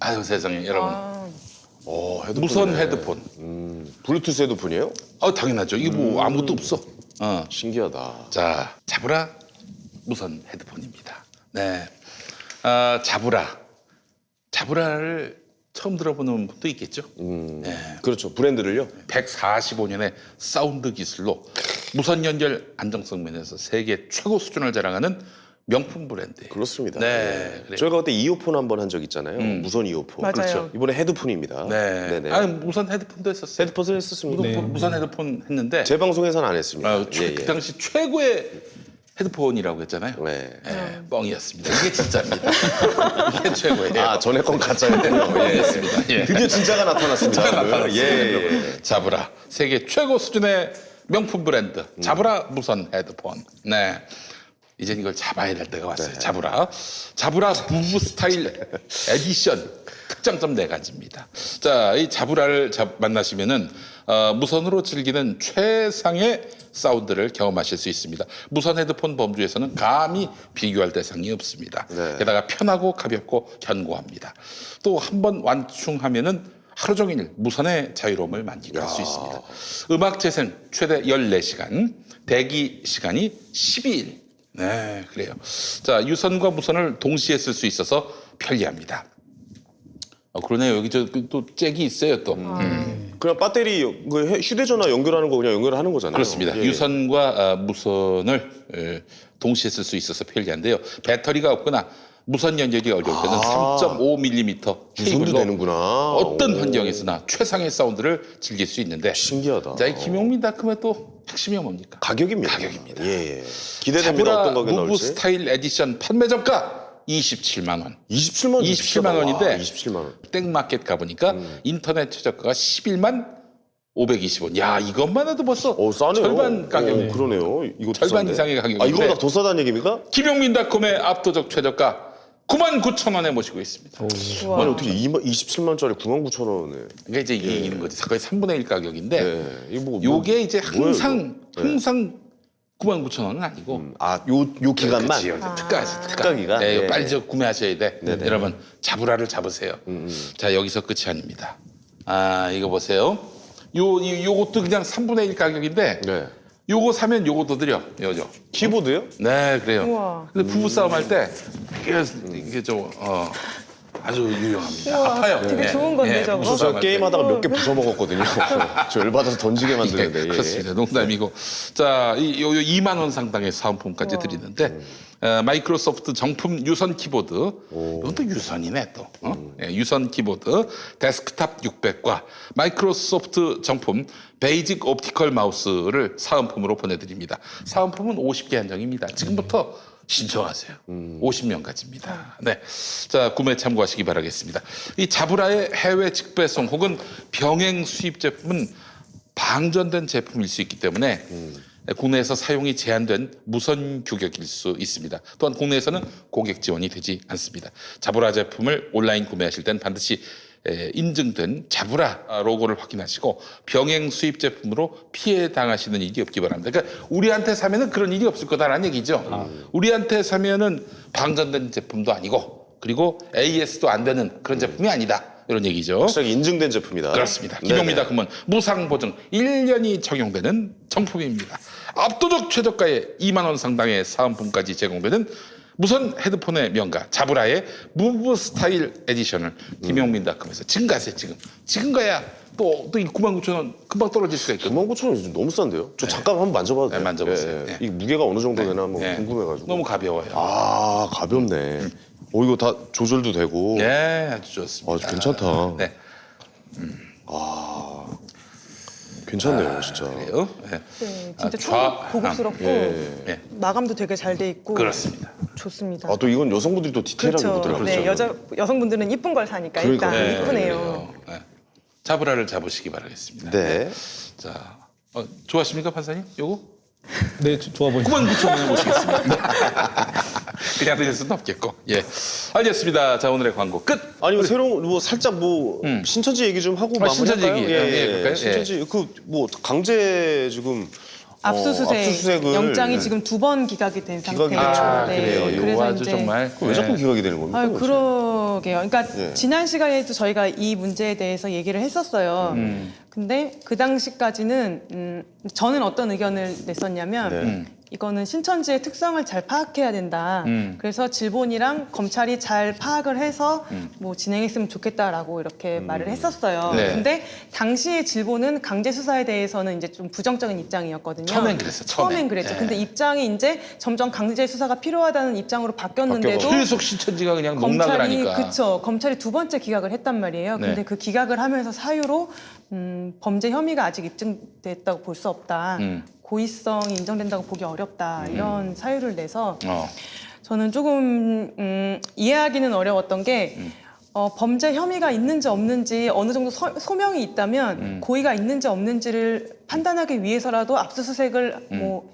아유 세상에 여러분. 헤드폰이네. 무선 헤드폰. 블루투스 헤드폰이에요? 당연하죠. 이게 뭐 아무것도 없어. 신기하다. 자, 자브라 무선 헤드폰입니다. 네. 자브라를 처음 들어보는 분도 있겠죠. 네. 그렇죠. 브랜드를요? 145년의 사운드 기술로 무선 연결 안정성 면에서 세계 최고 수준을 자랑하는 명품 브랜드. 그렇습니다. 네. 그래요. 저희가 그때 이어폰 한번 한 적 있잖아요. 무선 이어폰. 맞아요. 그렇죠. 이번에 헤드폰입니다. 네. 네네. 무선 헤드폰도 했었어요. 헤드폰을 했었습니다. 무선 헤드폰 했는데 제 방송에서는 안 했습니다. 그 당시 최고의 헤드폰이라고 했잖아요. 네. 네, 뻥이었습니다. 이게 진짜입니다. 이게 최고예요. 전에 건 가짜였군요. 뻥이었습니다. 예. 드디어 진짜가 나타났습니다. 진짜가 나타났어요. 예. 자브라 세계 최고 수준의 명품 브랜드 자브라 무선 헤드폰. 네. 이젠 이걸 잡아야 될 때가 왔어요. 네. 자브라 부부 스타일 에디션 특장점 4가지입니다. 자, 이 자브라를 만나시면은 무선으로 즐기는 최상의 사운드를 경험하실 수 있습니다. 무선 헤드폰 범주에서는 감히 비교할 대상이 없습니다. 네. 게다가 편하고 가볍고 견고합니다. 또 한 번 완충하면은 하루 종일 무선의 자유로움을 만끽할 수 있습니다. 음악 재생 최대 14시간, 대기 시간이 12일. 네, 그래요. 자, 유선과 무선을 동시에 쓸 수 있어서 편리합니다. 그러네요. 여기 또 잭이 있어요, 또. 그냥 배터리 휴대전화 연결하는 거 그냥 연결하는 거잖아요. 그렇습니다. 예. 유선과 무선을 동시에 쓸 수 있어서 편리한데요. 배터리가 없거나 무선 연결이 어려울 때는 3.5mm 유선도 케이블로 되는구나. 어떤 환경에서나 최상의 사운드를 즐길 수 있는데 신기하다. 자, 이 김용민 닷컴의 또 핵심이 뭡니까? 가격입니다. 가격입니다. 예. 기대됩니다. 자브라 어떤 가격이 무브 나올지. 스타일 에디션 판매점가 27만 원. 27만 원. 27만 원인데 27만 원. 땡마켓 가보니까 인터넷 최저가가 11만 520원. 야, 이것만 해도 벌써 싸네요. 절반 가격. 그러네요. 이것도 절반 싸네. 이상의 가격인데. 이거보다 더 싸다는 얘기입니까? 김용민닷컴의 압도적 최저가 99,000원에 모시고 있습니다. 우와. 아니 어떻게 27만 원짜리 99,000원에. 그러니까 이제 이게 이런 거지. 거의 3분의 1 가격인데 네. 이거 뭐 요게 이제 뭐예요, 항상 99,000원은 아니고 요 기간만. 그치요. 특가지, 특가 기간? 네, 네. 빨리 저 구매하셔야 돼. 네네. 여러분, 자브라를 잡으세요. 자, 여기서 끝이 아닙니다. 이거 보세요. 요것도 그냥 3분의 1 가격인데 네. 요거 사면 요것도 드려. 요죠. 키보드요? 네, 그래요. 우와. 근데 부부 싸움 할 때 이게 좀 아주 유용합니다. 우와, 아파요. 되게 예, 좋은 건데, 예, 저거. 부부 저 싸움 할 때. 게임하다가 몇 개 부숴 먹었거든요. 저 열받아서 던지게 만드는데. 예. 그렇습니다. 농담이고. 자, 요 2만 원 상당의 사은품까지 드리는데 마이크로소프트 정품 유선 키보드. 이건 또 유선이네 또. 예, 유선 키보드 데스크탑 600과 마이크로소프트 정품 베이직 옵티컬 마우스를 사은품으로 보내드립니다. 사은품은 50개 한정입니다. 지금부터 신청하세요. 50명까지입니다. 네, 자, 구매 참고하시기 바라겠습니다. 이 자브라의 해외 직배송 혹은 병행 수입 제품은 방전된 제품일 수 있기 때문에 국내에서 사용이 제한된 무선 규격일 수 있습니다. 또한 국내에서는 고객 지원이 되지 않습니다. 자브라 제품을 온라인 구매하실 땐 반드시 인증된 자브라 로고를 확인하시고 병행 수입 제품으로 피해 당하시는 일이 없기 바랍니다. 그러니까 우리한테 사면은 그런 일이 없을 거다라는 얘기죠. 우리한테 사면은 방전된 제품도 아니고 그리고 AS도 안 되는 그런 제품이 아니다. 이런 얘기죠. 확실하게 인증된 제품이다. 그렇습니다. 네네. 김용민닷컴은 무상 보증 1년이 적용되는 정품입니다. 압도적 최저가의 2만 원 상당의 사은품까지 제공되는 무선 헤드폰의 명가 자브라의 무브 스타일 에디션을 김용민닷컴에서 지금 가세요. 지금 가야 또 이 99,000원 금방 떨어질 수가 있거든요. 99,000원이 너무 싼데요? 저 잠깐 한번 만져봐도 돼요? 네, 만져보세요. 예, 예. 네. 이 무게가 어느 정도 되나 한번 네. 궁금해가지고. 너무 가벼워요. 가볍네. 이거 다 조절도 되고. 네, 아주 좋습니다. 아주 괜찮다. 네, 괜찮네요, 진짜. 그래요. 네. 네, 진짜 좌- 고급스럽고 예. 마감도 되게 잘 돼 있고 그렇습니다. 좋습니다. 또 이건 여성분들이 또 디테일하게 그렇죠. 보더라고요. 네, 여성분들은 이쁜 걸 사니까 그러니까. 일단 네, 이쁘네요. 그래요. 네. 자브라를 잡으시기 바라겠습니다. 네. 자, 좋아하십니까, 판사님? 요거? 네, 좋아 보입니다. 99,000원에 모시겠습니다. 그냥 드릴 수는 없겠고. 예. 알겠습니다. 자, 오늘의 광고 끝. 아니 새로운 뭐 살짝 뭐 신천지 얘기 좀 하고 신천지 마무리할까요? 얘기. 예, 그럴까요? 신천지 그 뭐 강제 지금 압수수색을 영장이 지금 2번 기각이 된 기각이 상태예요. 됐죠. 아, 네. 그래요. 이거 그래서 아주 이제 정말 왜 자꾸 기각이 되는 겁니까? 아유, 도대체? 그러게요. 그러니까 예. 지난 시간에도 저희가 이 문제에 대해서 얘기를 했었어요. 근데 그 당시까지는 저는 어떤 의견을 냈었냐면 네. 이거는 신천지의 특성을 잘 파악해야 된다. 그래서 질본이랑 검찰이 잘 파악을 해서 뭐 진행했으면 좋겠다라고 이렇게 말을 했었어요. 네. 근데 당시의 질본은 강제 수사에 대해서는 이제 좀 부정적인 입장이었거든요. 처음엔 그랬어요, 처음엔. 그랬죠. 네. 근데 입장이 이제 점점 강제 수사가 필요하다는 입장으로 바뀌었는데도 계속 신천지가 그냥 농락을 하니까. 그쵸. 검찰이 2번째 기각을 했단 말이에요. 네. 근데 그 기각을 하면서 사유로 범죄 혐의가 아직 입증됐다고 볼 수 없다. 고의성이 인정된다고 보기 어렵다. 이런 사유를 내서 저는 조금 이해하기는 어려웠던 게 범죄 혐의가 있는지 없는지 어느 정도 소명이 있다면 고의가 있는지 없는지를 판단하기 위해서라도 압수수색을 뭐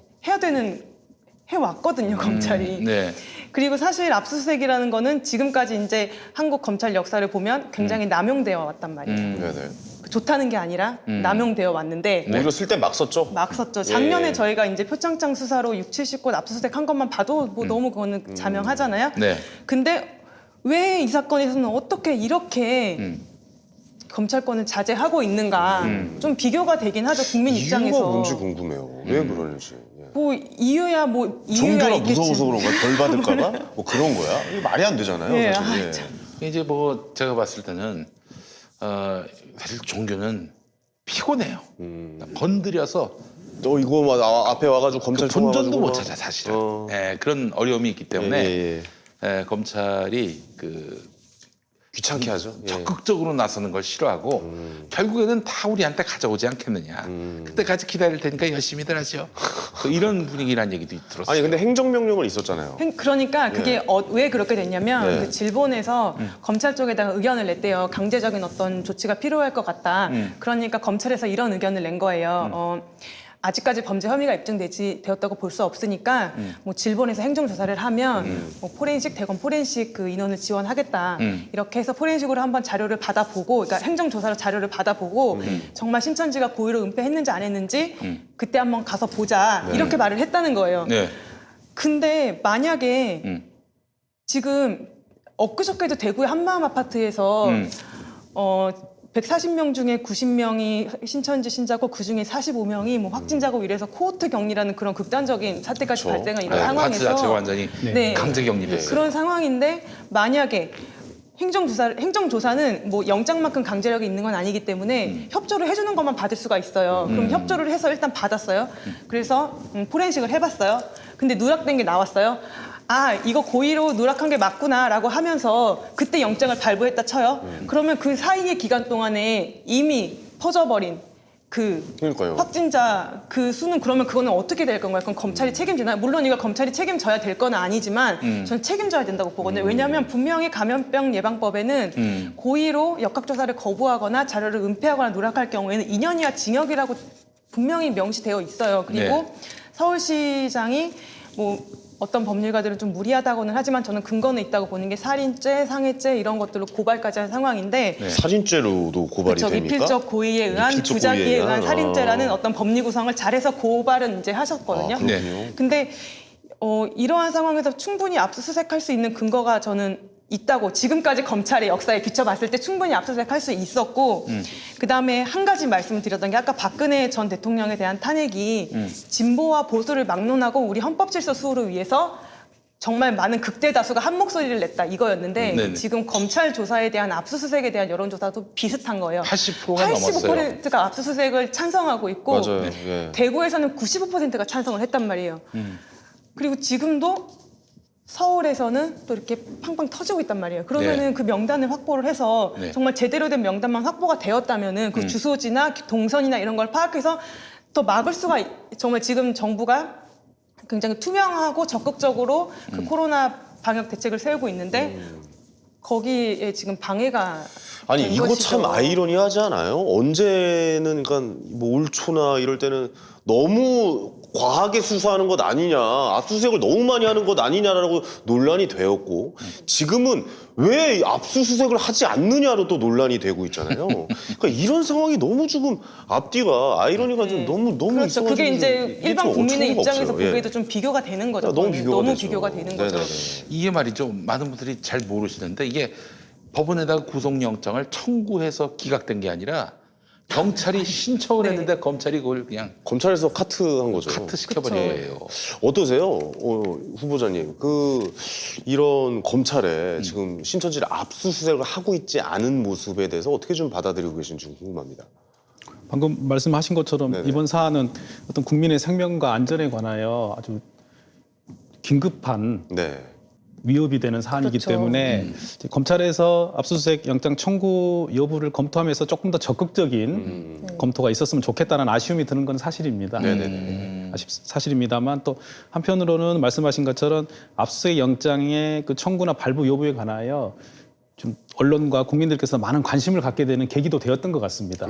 해왔거든요, 검찰이. 네. 그리고 사실 압수수색이라는 거는 지금까지 이제 한국 검찰 역사를 보면 굉장히 남용되어 왔단 말이에요. 네네. 좋다는 게 아니라 남용되어 왔는데 오히려 쓸 때 막 썼죠. 막 썼죠. 작년에 예. 저희가 이제 표창장 수사로 6, 70곳 압수수색 한 것만 봐도 뭐 너무 그거는 자명하잖아요. 네. 근데 왜 이 사건에서는 어떻게 이렇게 검찰권을 자제하고 있는가 좀 비교가 되긴 하죠. 국민 이유가 입장에서. 뭔지 궁금해요. 왜 그러는지. 예. 뭐 이유야 종교가 있겠지. 무서워서 그런가? 덜 받을까봐? 뭐 그런 거야? 이게 말이 안 되잖아요. 예, 사실. 아, 예. 참. 이제 뭐 제가 봤을 때는 사실 종교는 피곤해요. 건드려서 너 이거 막 앞에 와가지고 검찰 그 본전도 와가지고 못 막- 찾아 사실은. 어. 예, 그런 어려움이 있기 때문에 예, 예. 검찰이 그 귀찮게 하죠. 예. 적극적으로 나서는 걸 싫어하고 결국에는 다 우리한테 가져오지 않겠느냐. 그때까지 기다릴 테니까 열심히들 하죠. 또 이런 분위기란 얘기도 들었어요. 아니 근데 행정명령은 있었잖아요. 그러니까 그게 왜 그렇게 됐냐면 예. 그 질본에서 검찰 쪽에다가 의견을 냈대요. 강제적인 어떤 조치가 필요할 것 같다. 그러니까 검찰에서 이런 의견을 낸 거예요. 아직까지 범죄 혐의가 입증되었다고 볼 수 없으니까 뭐 질본에서 행정조사를 하면 뭐 대검 포렌식 그 인원을 지원하겠다. 이렇게 해서 포렌식으로 한번 자료를 받아보고, 그러니까 행정조사로 자료를 받아보고 정말 신천지가 고의로 은폐했는지 안 했는지 그때 한번 가서 보자. 이렇게 말을 했다는 거예요. 네. 근데 만약에 지금 엊그저께도 대구의 한마음 아파트에서 140명 중에 90명이 신천지 신자고 그 중에 45명이 뭐 확진자고 이래서 코호트 격리라는 그런 극단적인 사태까지 그렇죠. 발생한 이런 네, 파트 상황에서 자체가 완전히 네. 강제 격리됐어요. 그런 상황인데 만약에 행정조사는 뭐 영장만큼 강제력이 있는 건 아니기 때문에 협조를 해주는 것만 받을 수가 있어요. 그럼 협조를 해서 일단 받았어요. 그래서 포렌식을 해봤어요. 근데 누락된 게 나왔어요. 아, 이거 고의로 누락한 게 맞구나라고 하면서 그때 영장을 발부했다 쳐요. 그러면 그 사이의 기간 동안에 이미 퍼져버린 그러니까요. 확진자 그 수는 그러면 그거는 어떻게 될 건가요? 그럼 검찰이 책임지나요? 물론 이거 검찰이 책임져야 될 건 아니지만 저는 책임져야 된다고 보거든요. 왜냐하면 분명히 감염병 예방법에는 고의로 역학조사를 거부하거나 자료를 은폐하거나 누락할 경우에는 2년 이하 징역이라고 분명히 명시되어 있어요. 그리고 네. 서울시장이 뭐 어떤 법률가들은 좀 무리하다고는 하지만 저는 근거는 있다고 보는 게 살인죄, 상해죄 이런 것들로 고발까지 한 상황인데 네. 살인죄로도 고발이 그쵸, 됩니까? 미필적 고의에 의한 미필적 부작위에 고의에 의한 의한? 살인죄라는 어떤 법리 구성을 잘해서 고발은 이제 하셨거든요. 아, 그렇군요. 근데 이러한 상황에서 충분히 압수수색할 수 있는 근거가 저는 있다고 지금까지 검찰의 역사에 비춰봤을 때 충분히 압수수색할 수 있었고 그다음에 한 가지 말씀을 드렸던 게 아까 박근혜 전 대통령에 대한 탄핵이 진보와 보수를 막론하고 우리 헌법질서 수호를 위해서 정말 많은 극대 다수가 한 목소리를 냈다 이거였는데 네네. 지금 검찰 조사에 대한 압수수색에 대한 여론조사도 비슷한 거예요. 80%가 넘었어요. 85%가 압수수색을 찬성하고 있고 맞아요. 예. 대구에서는 95%가 찬성을 했단 말이에요. 그리고 지금도 서울에서는 또 이렇게 팡팡 터지고 있단 말이에요. 그러면은 네. 그 명단을 확보를 해서 네. 정말 제대로 된 명단만 확보가 되었다면은 그 주소지나 동선이나 이런 걸 파악해서 더 막을 수가 정말 지금 정부가 굉장히 투명하고 적극적으로 그 코로나 방역 대책을 세우고 있는데 거기에 지금 방해가 아니 된 이거 것이죠. 참 아이러니하지 않아요? 언제는 그러니까 뭐 올 초나 이럴 때는 너무 과하게 수사하는 것 아니냐, 압수수색을 너무 많이 하는 것 아니냐라고 논란이 되었고, 지금은 왜 압수수색을 하지 않느냐로 또 논란이 되고 있잖아요. 그러니까 이런 상황이 너무 지금 앞뒤가 아이러니가 좀 너무 그렇죠. 있어가지고 그게 좀 이제 이게 일반 좀 국민의 어처구니가 입장에서 없어요. 보기에도 좀 비교가 되는 거죠. 너무 비교가 되죠. 비교가 되는 거죠. 네네네. 이게 말이죠. 많은 분들이 잘 모르시는데 이게 법원에다가 구속영장을 청구해서 기각된 게 아니라 경찰이 신청을 했는데 검찰이 그걸 그냥 검찰에서 카트한 거죠. 카트 시켜버린 거예요. 어떠세요, 후보자님? 이런 검찰에 지금 신천지를 압수수색을 하고 있지 않은 모습에 대해서 어떻게 좀 받아들이고 계신지 궁금합니다. 방금 말씀하신 것처럼 네네. 이번 사안은 어떤 국민의 생명과 안전에 관하여 아주 긴급한 네. 위협이 되는 사안이기 그렇죠. 때문에 이제 검찰에서 압수수색 영장 청구 여부를 검토하면서 조금 더 적극적인 검토가 있었으면 좋겠다는 아쉬움이 드는 건 사실입니다. 네네네. 사실입니다만 또 한편으로는 말씀하신 것처럼 압수수색 영장의 그 청구나 발부 여부에 관하여 좀 언론과 국민들께서 많은 관심을 갖게 되는 계기도 되었던 것 같습니다.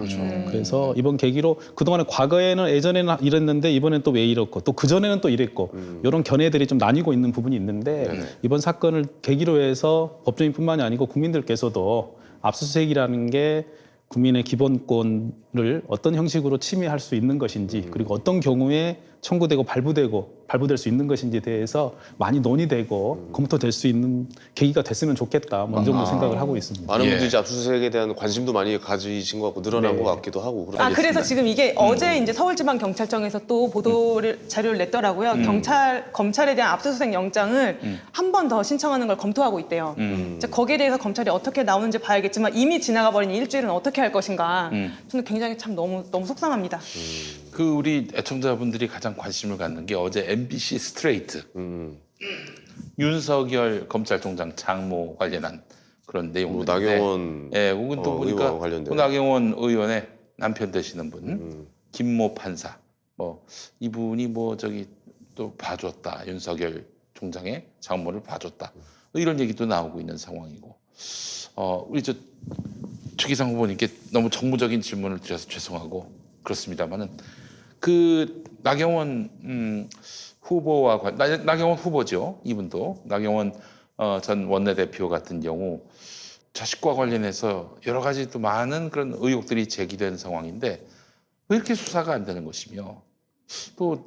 그래서 이번 계기로 그동안에 과거에는 예전에는 이랬는데 이번엔 또 왜 이렇고 또 그전에는 또 이랬고 이런 견해들이 좀 나뉘고 있는 부분이 있는데 이번 사건을 계기로 해서 법조인뿐만이 아니고 국민들께서도 압수수색이라는 게 국민의 기본권을 어떤 형식으로 침해할 수 있는 것인지 그리고 어떤 경우에 청구되고 발부될 수 있는 것인지에 대해서 많이 논의되고 검토될 수 있는 계기가 됐으면 좋겠다. 뭐 이 정도 생각을 하고 있습니다. 많은 예. 분들이 이제 압수수색에 대한 관심도 많이 가지신 것 같고 늘어난 네. 것 같기도 하고. 그래서 지금 이게 어제 이제 서울지방경찰청에서 또 자료를 냈더라고요. 검찰에 대한 압수수색 영장을 한 번 더 신청하는 걸 검토하고 있대요. 이제 거기에 대해서 검찰이 어떻게 나오는지 봐야겠지만 이미 지나가 버린 일주일은 어떻게 할 것인가. 저는 굉장히 참 너무 속상합니다. 우리 애청자분들이 가장 관심을 갖는 게 어제 MBC 스트레이트 윤석열 검찰총장 장모 관련한 그런 내용인데 나경원 혹은 또 보니까 의원 관련된. 그 나경원 의원의 남편 되시는 분 김모 판사 이분이 또 봐줬다 윤석열 총장의 장모를 봐줬다 이런 얘기도 나오고 있는 상황이고 우리 최기상 후보님께 너무 정무적인 질문을 드려서 죄송하고 그렇습니다만은 나경원 후보와 나경원 후보죠. 이분도 나경원 전 원내대표 같은 경우 자식과 관련해서 여러 가지 또 많은 그런 의혹들이 제기된 상황인데 왜 이렇게 수사가 안 되는 것이며 또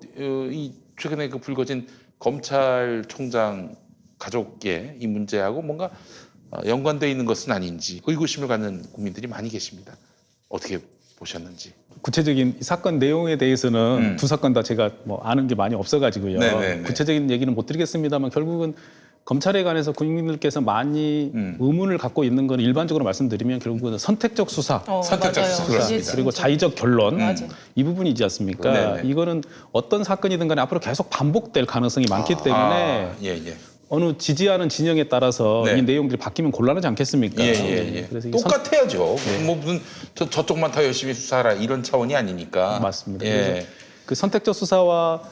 이 최근에 불거진 검찰총장 가족의 이 문제하고 뭔가 연관되어 있는 것은 아닌지 의구심을 갖는 국민들이 많이 계십니다. 어떻게 보셨는지. 구체적인 사건 내용에 대해서는 두 사건 다 제가 아는 게 많이 없어가지고요. 네네네. 구체적인 얘기는 못 드리겠습니다만 결국은 검찰에 관해서 국민들께서 많이 의문을 갖고 있는 건 일반적으로 말씀드리면 결국은 선택적 수사 선택적 맞아요. 수사. 그렇습니다. 그리고 자의적 결론 맞아. 이 부분이지 않습니까? 네네. 이거는 어떤 사건이든 간에 앞으로 계속 반복될 가능성이 많기 때문에 예. 어느 지지하는 진영에 따라서 네. 이 내용들이 바뀌면 곤란하지 않겠습니까? 예. 그래서 똑같아야죠. 뭐 무슨 저쪽만 더 열심히 수사하라 이런 차원이 아니니까. 맞습니다. 예. 그래서 그 선택적 수사와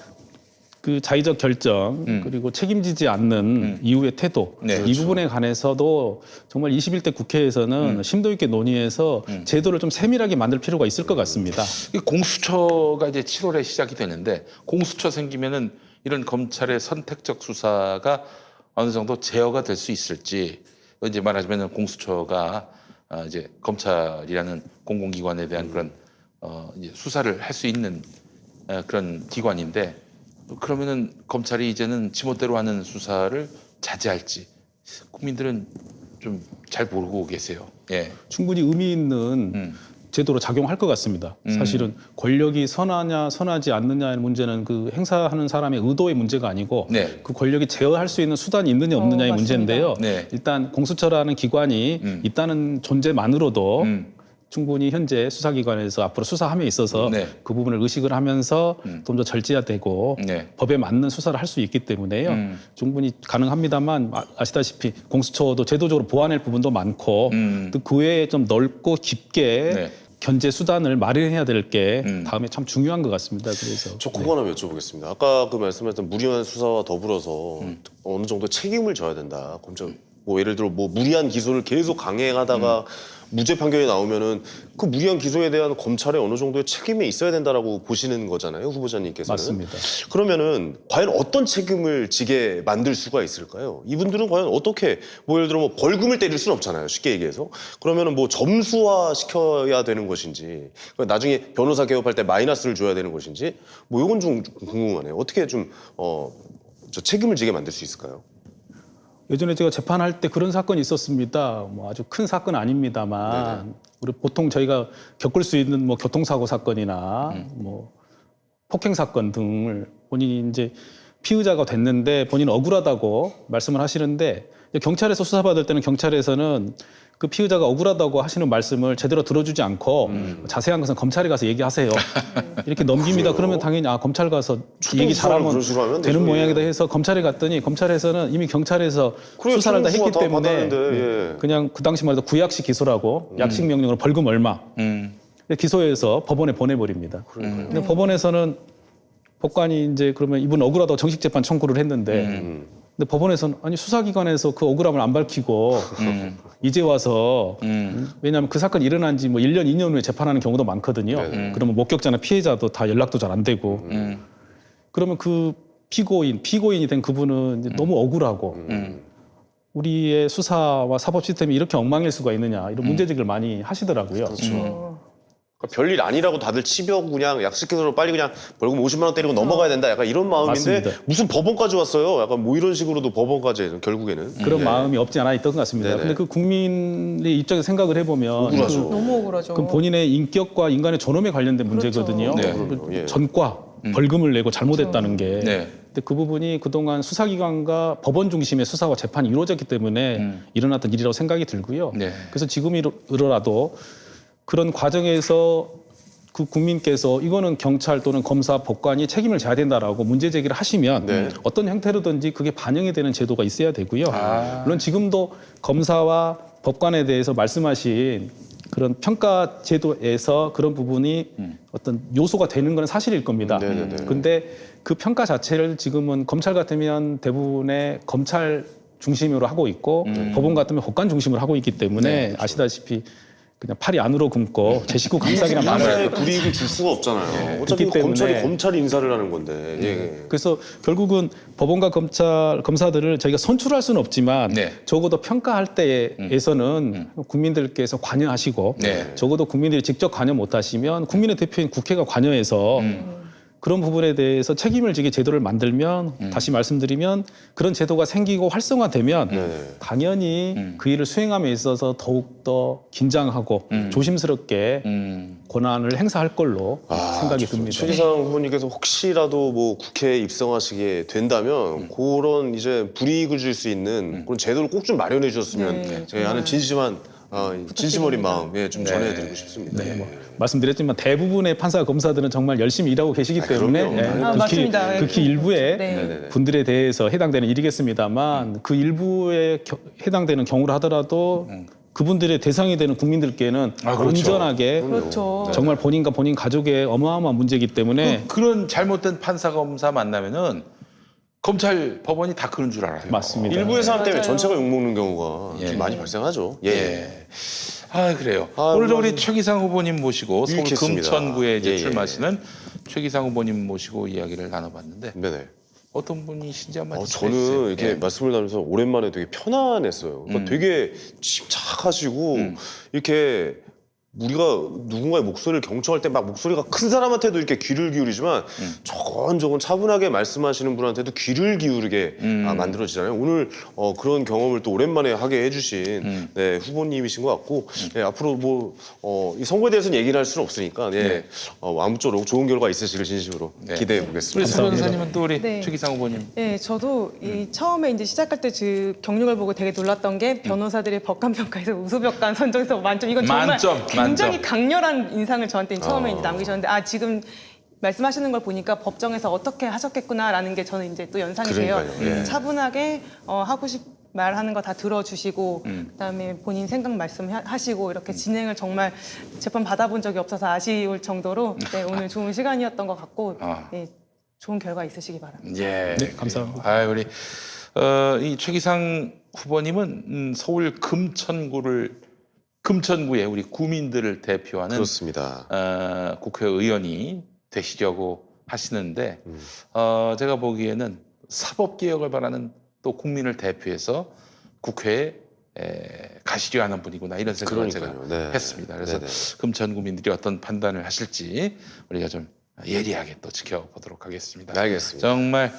그 자의적 결정 그리고 책임지지 않는 이후의 태도 네, 이 부분에 관해서도 정말 21대 국회에서는 심도 있게 논의해서 제도를 좀 세밀하게 만들 필요가 있을 것 같습니다. 이 공수처가 이제 7월에 시작이 되는데 공수처 생기면은 이런 검찰의 선택적 수사가 어느 정도 제어가 될 수 있을지 이제 말하자면 공수처가 이제 검찰이라는 공공기관에 대한 그런 이제 수사를 할 수 있는 그런 기관인데 그러면은 검찰이 이제는 지멋대로 하는 수사를 자제할지 국민들은 좀 잘 모르고 계세요. 예. 충분히 의미 있는 제도로 작용할 것 같습니다. 사실은 권력이 선하냐 선하지 않느냐의 문제는 그 행사하는 사람의 의도의 문제가 아니고 네. 그 권력이 제어할 수 있는 수단이 있느냐 없느냐의 맞습니다. 문제인데요. 네. 일단 공수처라는 기관이 있다는 존재만으로도 충분히 현재 수사기관에서 앞으로 수사함에 있어서 네. 그 부분을 의식을 하면서 좀 더 절제화되고 네. 법에 맞는 수사를 할 수 있기 때문에요. 충분히 가능합니다만 아시다시피 공수처도 제도적으로 보완할 부분도 많고 또 그 외에 좀 넓고 깊게 네. 견제 수단을 마련해야 될 게 다음에 참 중요한 것 같습니다. 그래서 저 그거 하나 여쭤보겠습니다. 아까 그 말씀하셨던 무리한 수사와 더불어서 어느 정도 책임을 져야 된다. 뭐 예를 들어 뭐 무리한 기소를 계속 강행하다가 무죄 판결이 나오면은 그 무리한 기소에 대한 검찰의 어느 정도의 책임이 있어야 된다라고 보시는 거잖아요, 후보자님께서는. 맞습니다. 그러면은 과연 어떤 책임을 지게 만들 수가 있을까요? 이분들은 과연 어떻게 뭐 예를 들어 뭐 벌금을 때릴 수는 없잖아요, 쉽게 얘기해서. 그러면은 뭐 점수화 시켜야 되는 것인지, 그러니까 나중에 변호사 개업할 때 마이너스를 줘야 되는 것인지, 뭐 이건 좀 궁금하네요. 어떻게 좀 저 책임을 지게 만들 수 있을까요? 예전에 제가 재판할 때 그런 사건이 있었습니다. 뭐 아주 큰 사건 아닙니다만 우리 보통 저희가 겪을 수 있는 뭐 교통사고 사건이나 뭐 폭행 사건 등을 본인이 이제 피의자가 됐는데 본인은 억울하다고 말씀을 하시는데 경찰에서 수사받을 때는 경찰에서는 그 피의자가 억울하다고 하시는 말씀을 제대로 들어주지 않고 자세한 것은 검찰에 가서 얘기하세요. 이렇게 넘깁니다. 그러면 당연히 검찰 가서 얘기 잘하면 그런 식으로 하면 되는 되죠. 모양이다 예. 해서 검찰에 갔더니 검찰에서는 이미 경찰에서 그래요, 수사를 다 수사 했기 다 때문에 받았는데, 예. 그냥 그 당시 말해서 구약식 기소라고 약식 명령으로 벌금 얼마 기소해서 법원에 보내버립니다. 근데 법원에서는 법관이 이제 그러면 이분 억울하다고 정식 재판 청구를 했는데 근데 법원에서는 아니 수사기관에서 그 억울함을 안 밝히고 이제 와서 왜냐하면 그 사건이 일어난 지 뭐 1년, 2년 후에 재판하는 경우도 많거든요. 그러면 목격자나 피해자도 다 연락도 잘 안 되고 그러면 그 피고인이 된 그분은 이제 너무 억울하고 우리의 수사와 사법 시스템이 이렇게 엉망일 수가 있느냐 이런 문제제기를 많이 하시더라고요. 그러니까 별일 아니라고 다들 치벼고 그냥 약식기소로 빨리 그냥 벌금 50만 원 때리고 넘어가야 된다. 약간 이런 마음인데 맞습니다. 무슨 법원까지 왔어요. 약간 뭐 이런 식으로도 법원까지 결국에는. 그런 마음이 없지 않아 있던 것 같습니다. 네네. 근데 그 국민의 입장에서 생각을 해보면 억울하죠. 너무 억울하죠. 그건 본인의 인격과 인간의 존엄에 관련된 문제거든요. 네. 그럼요. 예. 전과 벌금을 내고 잘못했다는 게. 네. 근데 그 부분이 그동안 수사기관과 법원 중심의 수사와 재판이 이루어졌기 때문에 일어났던 일이라고 생각이 들고요. 네. 그래서 지금이라도 그런 과정에서 그 국민께서 이거는 경찰 또는 검사, 법관이 책임을 져야 된다라고 문제 제기를 하시면 네. 어떤 형태로든지 그게 반영이 되는 제도가 있어야 되고요. 물론 지금도 검사와 법관에 대해서 말씀하신 그런 평가 제도에서 그런 부분이 어떤 요소가 되는 건 사실일 겁니다. 네네네. 근데 그 평가 자체를 지금은 검찰 같으면 대부분의 검찰 중심으로 하고 있고 법원 같으면 법관 중심으로 하고 있기 때문에 아시다시피 그냥 팔이 안으로 굶고 제 식구 감싸기나 인사에 마음을 불이익을 줄 수가 없잖아요. 어차피 그렇기 때문에. 검찰이 인사를 하는 건데. 예. 그래서 결국은 법원과 검사들을 저희가 선출할 수는 없지만 네. 적어도 평가할 때에서는 국민들께서 관여하시고 네. 적어도 국민들이 직접 관여 못하시면 국민의 대표인 국회가 관여해서 그런 부분에 대해서 책임을 지게 제도를 만들면 다시 말씀드리면 그런 제도가 생기고 활성화되면 당연히 그 일을 수행함에 있어서 더욱더 긴장하고 조심스럽게 권한을 행사할 걸로 생각이 듭니다. 최기상 후보님께서 혹시라도 뭐 국회에 입성하시게 된다면 그런 이제 불이익을 줄 수 있는 그런 제도를 꼭 좀 마련해 주셨으면 네, 예, 하는 진심 어린 마음 좀 네. 전해드리고 싶습니다. 네, 뭐 말씀드렸지만 대부분의 판사 검사들은 정말 열심히 일하고 계시기 때문에 그럼요. 아, 맞습니다. 극히 일부의 네. 분들에 대해서 해당되는 일이겠습니다만 그 일부에 해당되는 경우를 하더라도 그분들의 대상이 되는 국민들께는 그렇죠. 온전하게 그렇죠. 정말 본인과 본인 가족의 어마어마한 문제이기 때문에 그런 잘못된 판사 검사 만나면은 검찰 법원이 다 그런 줄 알아요. 맞습니다. 일부의 사람 때문에 맞아요. 전체가 욕먹는 경우가 예. 좀 많이 발생하죠. 예. 아 그래요. 아, 오늘도 오늘 우리 최기상 후보님 모시고 서울 유익했습니다. 금천구에 이제 예, 예. 출마하시는 최기상 후보님 모시고 이야기를 나눠봤는데 네네. 어떤 분이신지 한번 저는 이렇게 예. 말씀을 나누면서 오랜만에 되게 편안했어요. 그러니까 되게 침착하시고 이렇게 우리가 누군가의 목소리를 경청할 때 막 목소리가 큰 사람한테도 이렇게 귀를 기울이지만 조곤조곤 차분하게 말씀하시는 분한테도 귀를 기울이게 만들어지잖아요. 오늘 그런 경험을 또 오랜만에 하게 해주신 네, 후보님이신 것 같고 네, 앞으로 뭐 이 선거에 대해서는 얘기를 할 수는 없으니까 네, 아무쪼록 좋은 결과 있으시길 진심으로 네. 기대해 우리 보겠습니다. 서 변호사님은 또 우리 네. 최기상 후보님 네, 저도 이 처음에 이제 시작할 때 그 경력을 보고 되게 놀랐던 게 변호사들이 법관 평가에서 우수법관 선정에서 만점 이건 정말 만점, 굉장히 만점. 강렬한 인상을 저한테 처음에 이제 남기셨는데 지금 말씀하시는 걸 보니까 법정에서 어떻게 하셨겠구나라는 게 저는 이제 또 연상이 돼요. 그러니까요. 예. 차분하게 하고 말하는 거 다 들어주시고 그다음에 본인 생각 말씀하시고 이렇게 진행을 정말 재판 받아본 적이 없어서 아쉬울 정도로 네, 오늘 좋은 시간이었던 것 같고 네, 좋은 결과 있으시기 바랍니다. 예. 네, 감사합니다. 아 우리 이 최기상 후보님은 서울 금천구의 우리 구민들을 대표하는 그렇습니다. 국회의원이 되시려고 하시는데 제가 보기에는 사법개혁을 바라는 또 국민을 대표해서 국회에 가시려 하는 분이구나 이런 생각을 그러니까요. 제가 네. 했습니다. 그래서 네네. 금천 구민들이 어떤 판단을 하실지 우리가 좀 예리하게 또 지켜보도록 하겠습니다. 알겠습니다. 정말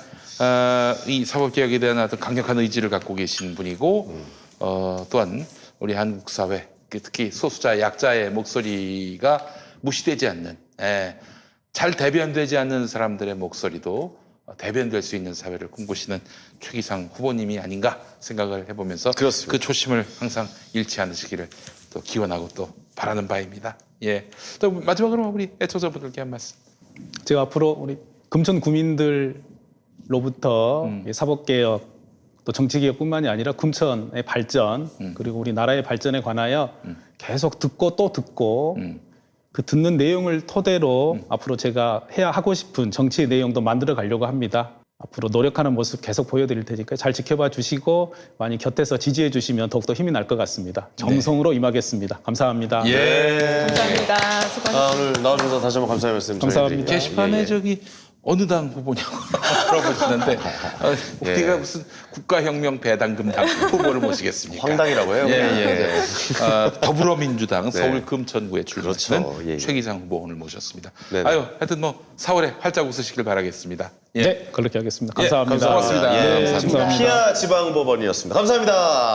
이 사법개혁에 대한 어떤 강력한 의지를 갖고 계신 분이고 또한 우리 한국 사회 특히 소수자 약자의 목소리가 무시되지 않는 잘 대변되지 않는 사람들의 목소리도 대변될 수 있는 사회를 꿈꾸시는 최기상 후보님이 아닌가 생각을 해보면서 그렇습니다. 그 초심을 항상 잃지 않으시기를 또 기원하고 또 바라는 바입니다. 예. 또 마지막으로 우리 애청자분들께 한 말씀. 제가 앞으로 우리 금천 구민들로부터 이 사법개혁 또 정치개혁뿐만이 아니라 금천의 발전 그리고 우리 나라의 발전에 관하여 계속 듣고 또 듣고 그 듣는 내용을 토대로 앞으로 제가 하고 싶은 정치의 내용도 만들어 가려고 합니다. 앞으로 노력하는 모습 계속 보여드릴 테니까 잘 지켜봐 주시고 많이 곁에서 지지해 주시면 더욱더 힘이 날 것 같습니다. 정성으로 임하겠습니다. 감사합니다. 예. 감사합니다. 수고하셨습니다. 오늘 나와주셔서 다시 한번 감사의 말씀 감사합니다. 전해드립니다. 게시판에 예, 예. 저기 어느 당 후보냐고 물어보시는데 우리가 무슨 국가혁명 배당금당 후보를 모시겠습니까? 황당이라고 해요. 예, 그냥. 예. 네. 더불어민주당 서울 금천구에 출마하시는 그렇죠. 예, 예. 최기상 후보 오늘 모셨습니다. 네네. 아유, 하여튼 뭐 4월에 활짝 웃으시길 바라겠습니다. 예. 네, 그렇게 하겠습니다. 예, 감사합니다. 고맙습니다. 예, 감사합니다. 피아 지방법원이었습니다. 감사합니다.